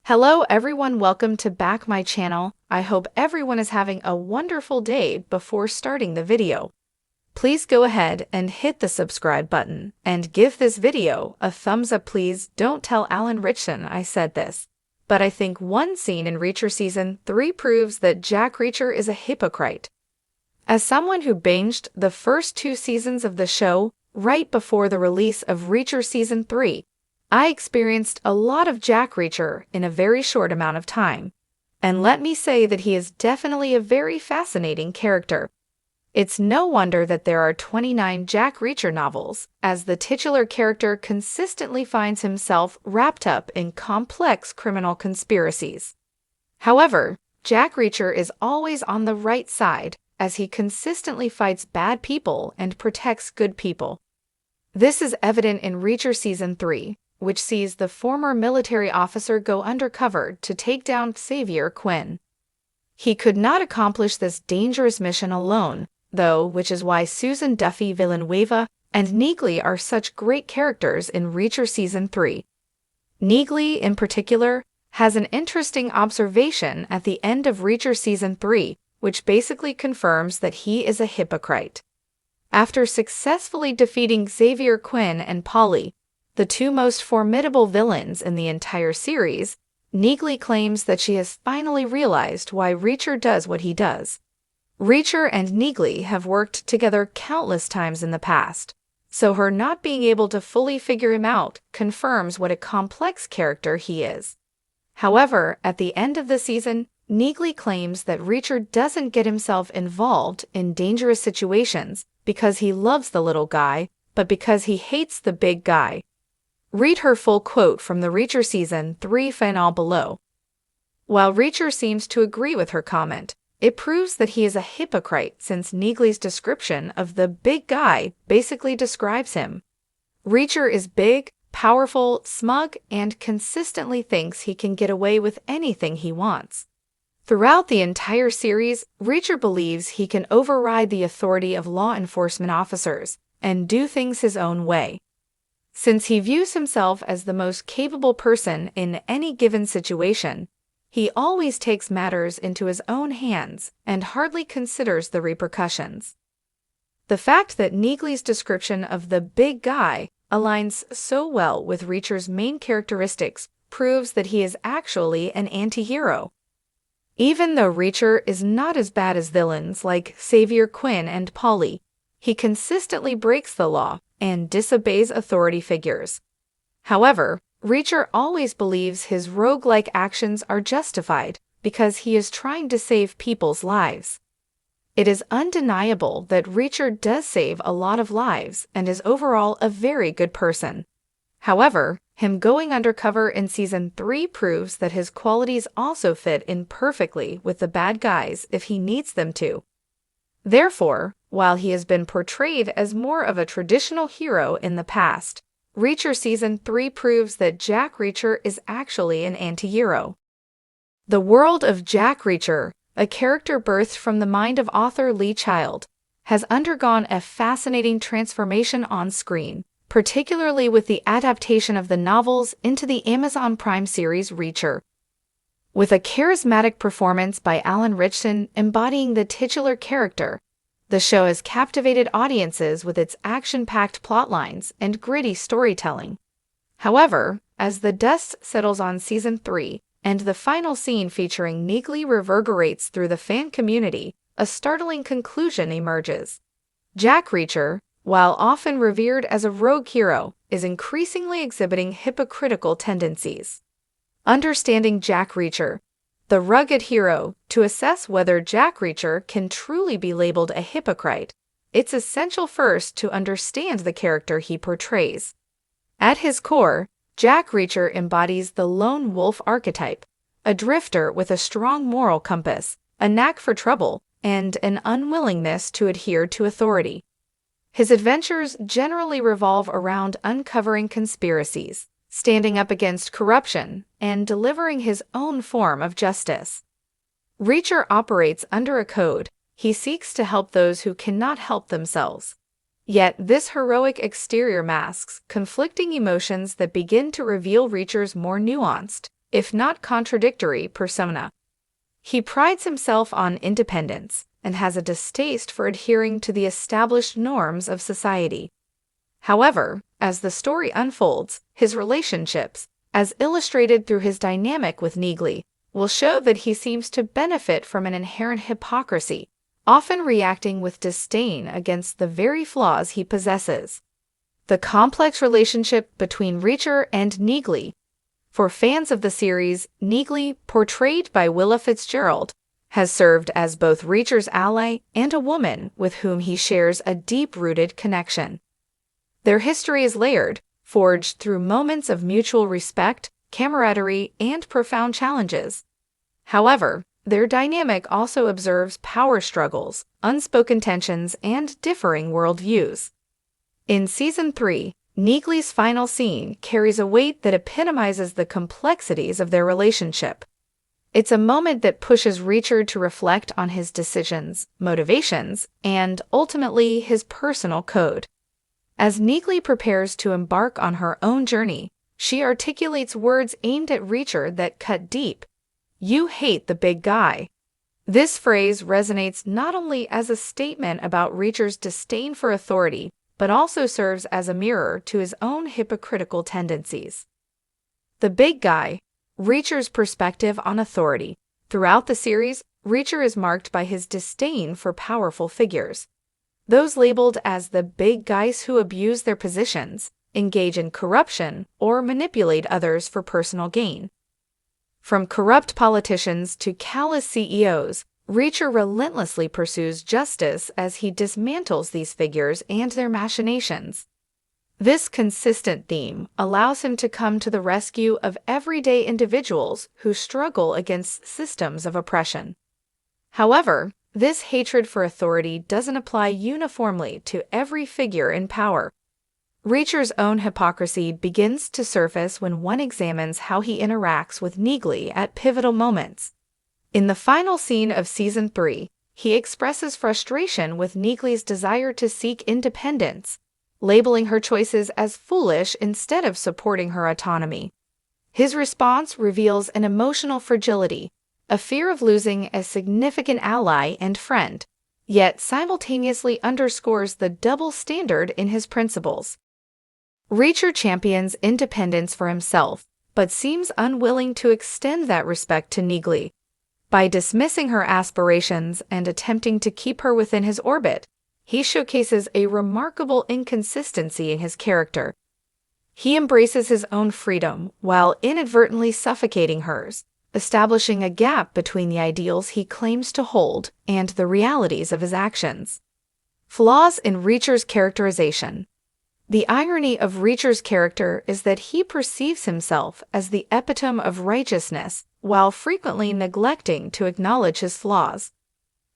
Hello everyone, welcome to back my channel. I hope everyone is having a wonderful day. Before starting the video, please go ahead and hit the subscribe button and give this video a thumbs up. Please don't tell Alan Ritchson I said this, but I think one scene in Reacher Season 3 proves that Jack Reacher is a hypocrite. As someone who binged the first 2 seasons of the show right before the release of Reacher Season 3, I experienced a lot of Jack Reacher in a very short amount of time, and let me say that he is definitely a very fascinating character. It's no wonder that there are 29 Jack Reacher novels, as the titular character consistently finds himself wrapped up in complex criminal conspiracies. However, Jack Reacher is always on the right side, as he consistently fights bad people and protects good people. This is evident in Reacher Season 3, which sees the former military officer go undercover to take down Xavier Quinn. He could not accomplish this dangerous mission alone, though, which is why Susan Duffy Villanueva and Neagley are such great characters in Reacher Season 3. Neagley, in particular, has an interesting observation at the end of Reacher Season 3, which basically confirms that he is a hypocrite. After successfully defeating Xavier Quinn and Polly, the 2 most formidable villains in the entire series, Neagley claims that she has finally realized why Reacher does what he does. Reacher and Neagley have worked together countless times in the past, so her not being able to fully figure him out confirms what a complex character he is. However, at the end of the season, Neagley claims that Reacher doesn't get himself involved in dangerous situations because he loves the little guy, but because he hates the big guy. Read her full quote from the Reacher Season 3 finale below. While Reacher seems to agree with her comment, it proves that he is a hypocrite since Neagley's description of the big guy basically describes him. Reacher is big, powerful, smug, and consistently thinks he can get away with anything he wants. Throughout the entire series, Reacher believes he can override the authority of law enforcement officers and do things his own way. Since he views himself as the most capable person in any given situation, he always takes matters into his own hands and hardly considers the repercussions. The fact that Neagley's description of the big guy aligns so well with Reacher's main characteristics proves that he is actually an anti-hero. Even though Reacher is not as bad as villains like Xavier Quinn and Polly, he consistently breaks the law and disobeys authority figures. However, Reacher always believes his rogue-like actions are justified because he is trying to save people's lives. It is undeniable that Reacher does save a lot of lives and is overall a very good person. However, him going undercover in Season 3 proves that his qualities also fit in perfectly with the bad guys if he needs them to. Therefore, while he has been portrayed as more of a traditional hero in the past, Reacher Season 3 proves that Jack Reacher is actually an anti-hero. The world of Jack Reacher, a character birthed from the mind of author Lee Child, has undergone a fascinating transformation on screen, particularly with the adaptation of the novels into the Amazon Prime series Reacher. With a charismatic performance by Alan Ritchson embodying the titular character, the show has captivated audiences with its action-packed plotlines and gritty storytelling. However, as the dust settles on Season 3 and the final scene featuring Neagley reverberates through the fan community, a startling conclusion emerges. Jack Reacher, while often revered as a rogue hero, is increasingly exhibiting hypocritical tendencies. Understanding Jack Reacher, the rugged hero, to assess whether Jack Reacher can truly be labeled a hypocrite, it's essential first to understand the character he portrays. At his core, Jack Reacher embodies the lone wolf archetype, a drifter with a strong moral compass, a knack for trouble, and an unwillingness to adhere to authority. His adventures generally revolve around uncovering conspiracies, standing up against corruption, and delivering his own form of justice. Reacher operates under a code. He seeks to help those who cannot help themselves. Yet this heroic exterior masks conflicting emotions that begin to reveal Reacher's more nuanced, if not contradictory, persona. He prides himself on independence and has a distaste for adhering to the established norms of society. However, as the story unfolds, his relationships, as illustrated through his dynamic with Neagley, will show that he seems to benefit from an inherent hypocrisy, often reacting with disdain against the very flaws he possesses. The complex relationship between Reacher and Neagley. For fans of the series, Neagley, portrayed by Willa Fitzgerald, has served as both Reacher's ally and a woman with whom he shares a deep-rooted connection. Their history is layered, forged through moments of mutual respect, camaraderie, and profound challenges. However, their dynamic also observes power struggles, unspoken tensions, and differing worldviews. In Season 3, Neagley's final scene carries a weight that epitomizes the complexities of their relationship. It's a moment that pushes Reacher to reflect on his decisions, motivations, and, ultimately, his personal code. As Neagley prepares to embark on her own journey, she articulates words aimed at Reacher that cut deep. "You hate the big guy." This phrase resonates not only as a statement about Reacher's disdain for authority, but also serves as a mirror to his own hypocritical tendencies. The big guy, Reacher's perspective on authority. Throughout the series, Reacher is marked by his disdain for powerful figures. Those labeled as the big guys who abuse their positions, engage in corruption, or manipulate others for personal gain. From corrupt politicians to callous CEOs, Reacher relentlessly pursues justice as he dismantles these figures and their machinations. This consistent theme allows him to come to the rescue of everyday individuals who struggle against systems of oppression. However, this hatred for authority doesn't apply uniformly to every figure in power. Reacher's own hypocrisy begins to surface when one examines how he interacts with Neagley at pivotal moments. In the final scene of Season 3, he expresses frustration with Neagley's desire to seek independence, labeling her choices as foolish instead of supporting her autonomy. His response reveals an emotional fragility, a fear of losing a significant ally and friend, yet simultaneously underscores the double standard in his principles. Reacher champions independence for himself, but seems unwilling to extend that respect to Neagley. By dismissing her aspirations and attempting to keep her within his orbit, he showcases a remarkable inconsistency in his character. He embraces his own freedom while inadvertently suffocating hers, establishing a gap between the ideals he claims to hold and the realities of his actions. Flaws in Reacher's characterization. The irony of Reacher's character is that he perceives himself as the epitome of righteousness while frequently neglecting to acknowledge his flaws.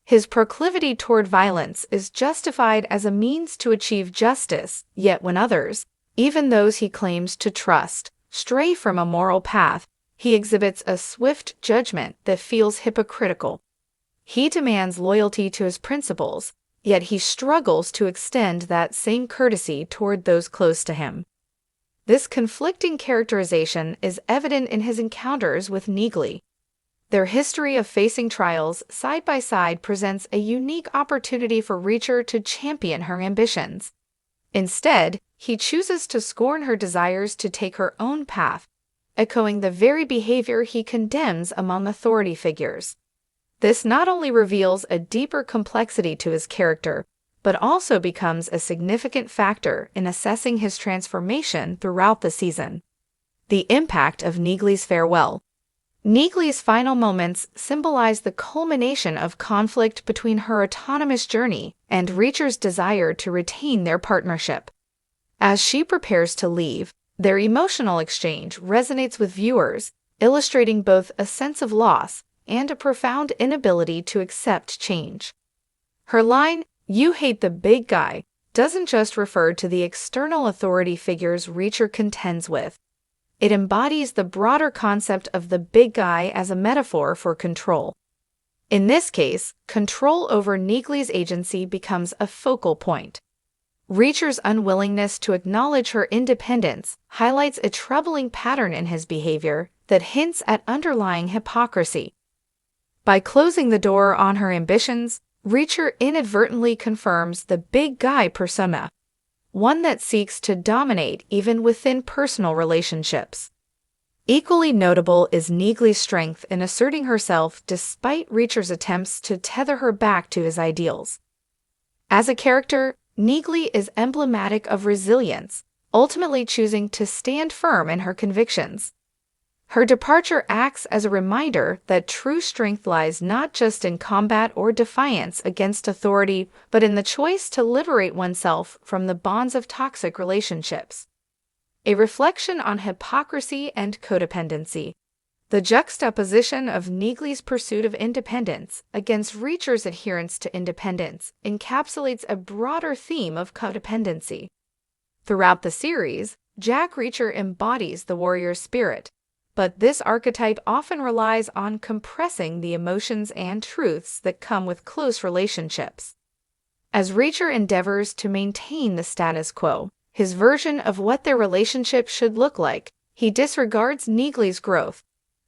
His proclivity toward violence is justified as a means to achieve justice, yet when others, even those he claims to trust, stray from a moral path, he exhibits a swift judgment that feels hypocritical. He demands loyalty to his principles, yet he struggles to extend that same courtesy toward those close to him. This conflicting characterization is evident in his encounters with Neagley. Their history of facing trials side by side presents a unique opportunity for Reacher to champion her ambitions. Instead, he chooses to scorn her desires to take her own path, echoing the very behavior he condemns among authority figures. This not only reveals a deeper complexity to his character, but also becomes a significant factor in assessing his transformation throughout the season. The impact of Neagley's farewell. Neagley's final moments symbolize the culmination of conflict between her autonomous journey and Reacher's desire to retain their partnership. As she prepares to leave, their emotional exchange resonates with viewers, illustrating both a sense of loss and a profound inability to accept change. Her line, "You hate the big guy," doesn't just refer to the external authority figures Reacher contends with. It embodies the broader concept of the big guy as a metaphor for control. In this case, control over Neagley's agency becomes a focal point. Reacher's unwillingness to acknowledge her independence highlights a troubling pattern in his behavior that hints at underlying hypocrisy. By closing the door on her ambitions, Reacher inadvertently confirms the big guy persona, one that seeks to dominate even within personal relationships. Equally notable is Neagley's strength in asserting herself despite Reacher's attempts to tether her back to his ideals. As a character, Neagley is emblematic of resilience, ultimately choosing to stand firm in her convictions. Her departure acts as a reminder that true strength lies not just in combat or defiance against authority, but in the choice to liberate oneself from the bonds of toxic relationships. A reflection on hypocrisy and codependency. The juxtaposition of Neagley's pursuit of independence against Reacher's adherence to independence encapsulates a broader theme of codependency. Throughout the series, Jack Reacher embodies the warrior's spirit, but this archetype often relies on compressing the emotions and truths that come with close relationships. As Reacher endeavors to maintain the status quo, his version of what their relationship should look like, he disregards Neagley's growth.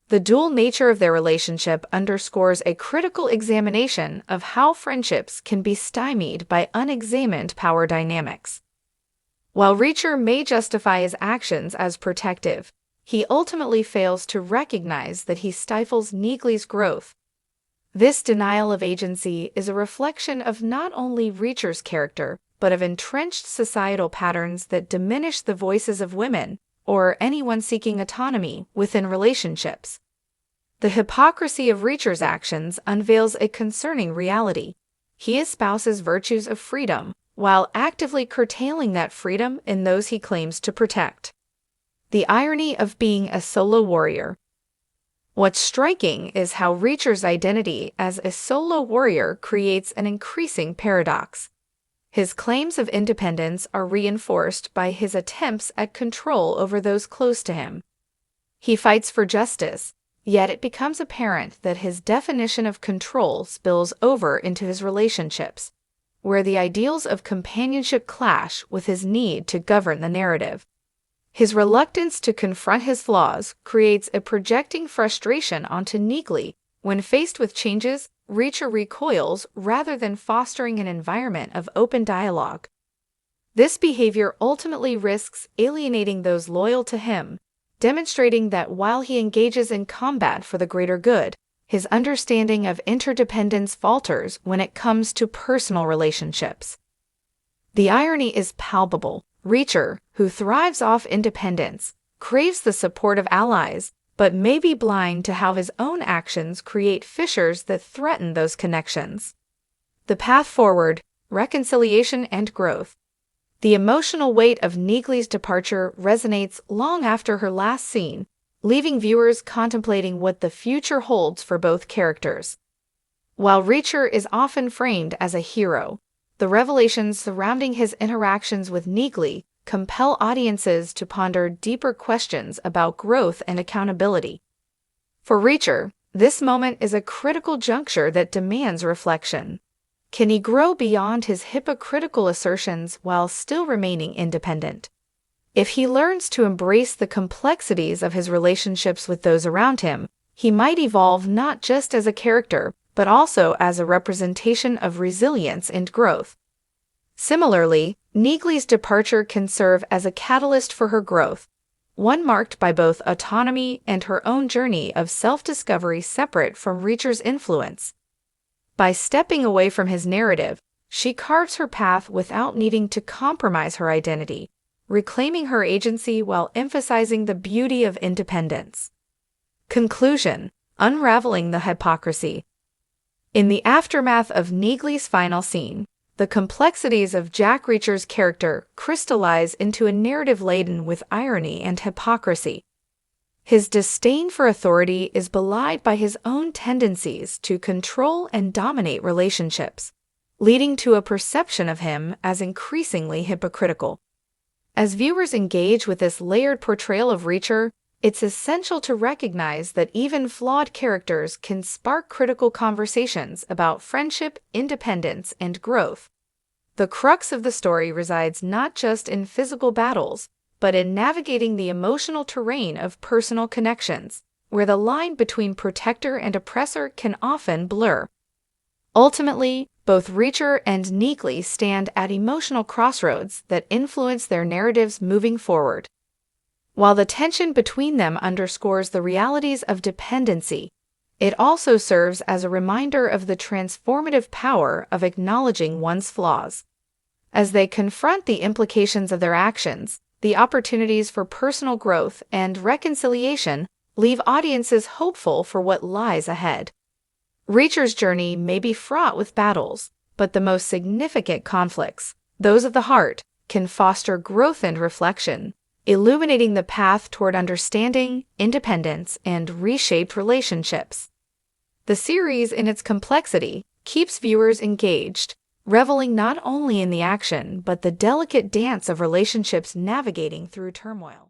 The dual nature of their relationship underscores a critical examination of how friendships can be stymied by unexamined power dynamics. While Reacher may justify his actions as protective, he ultimately fails to recognize that he stifles Neagley's growth. This denial of agency is a reflection of not only Reacher's character, but of entrenched societal patterns that diminish the voices of women, or anyone seeking autonomy, within relationships. The hypocrisy of Reacher's actions unveils a concerning reality. He espouses virtues of freedom, while actively curtailing that freedom in those he claims to protect. The irony of being a solo warrior. What's striking is how Reacher's identity as a solo warrior creates an increasing paradox. His claims of independence are reinforced by his attempts at control over those close to him. He fights for justice, yet it becomes apparent that his definition of control spills over into his relationships, where the ideals of companionship clash with his need to govern the narrative. His reluctance to confront his flaws creates a projecting frustration onto Neagley. When faced with changes, Reacher recoils rather than fostering an environment of open dialogue. This behavior ultimately risks alienating those loyal to him, demonstrating that while he engages in combat for the greater good, his understanding of interdependence falters when it comes to personal relationships. The irony is palpable. Reacher, who thrives off independence, craves the support of allies, but may be blind to how his own actions create fissures that threaten those connections. The path forward, reconciliation and growth. The emotional weight of Neagley's departure resonates long after her last scene, leaving viewers contemplating what the future holds for both characters. While Reacher is often framed as a hero, the revelations surrounding his interactions with Neagley compel audiences to ponder deeper questions about growth and accountability. For Reacher, this moment is a critical juncture that demands reflection. Can he grow beyond his hypocritical assertions while still remaining independent? If he learns to embrace the complexities of his relationships with those around him, he might evolve not just as a character, but also as a representation of resilience and growth. Similarly, Neagley's departure can serve as a catalyst for her growth, one marked by both autonomy and her own journey of self-discovery separate from Reacher's influence. By stepping away from his narrative, she carves her path without needing to compromise her identity, reclaiming her agency while emphasizing the beauty of independence. Conclusion: unraveling the hypocrisy. In the aftermath of Neagley's final scene, the complexities of Jack Reacher's character crystallize into a narrative laden with irony and hypocrisy. His disdain for authority is belied by his own tendencies to control and dominate relationships, leading to a perception of him as increasingly hypocritical. As viewers engage with this layered portrayal of Reacher, it's essential to recognize that even flawed characters can spark critical conversations about friendship, independence, and growth. The crux of the story resides not just in physical battles, but in navigating the emotional terrain of personal connections, where the line between protector and oppressor can often blur. Ultimately, both Reacher and Neagley stand at emotional crossroads that influence their narratives moving forward. While the tension between them underscores the realities of dependency, it also serves as a reminder of the transformative power of acknowledging one's flaws. As they confront the implications of their actions, the opportunities for personal growth and reconciliation leave audiences hopeful for what lies ahead. Reacher's journey may be fraught with battles, but the most significant conflicts, those of the heart, can foster growth and reflection, illuminating the path toward understanding, independence, and reshaped relationships. The series, in its complexity, keeps viewers engaged, reveling not only in the action but the delicate dance of relationships navigating through turmoil.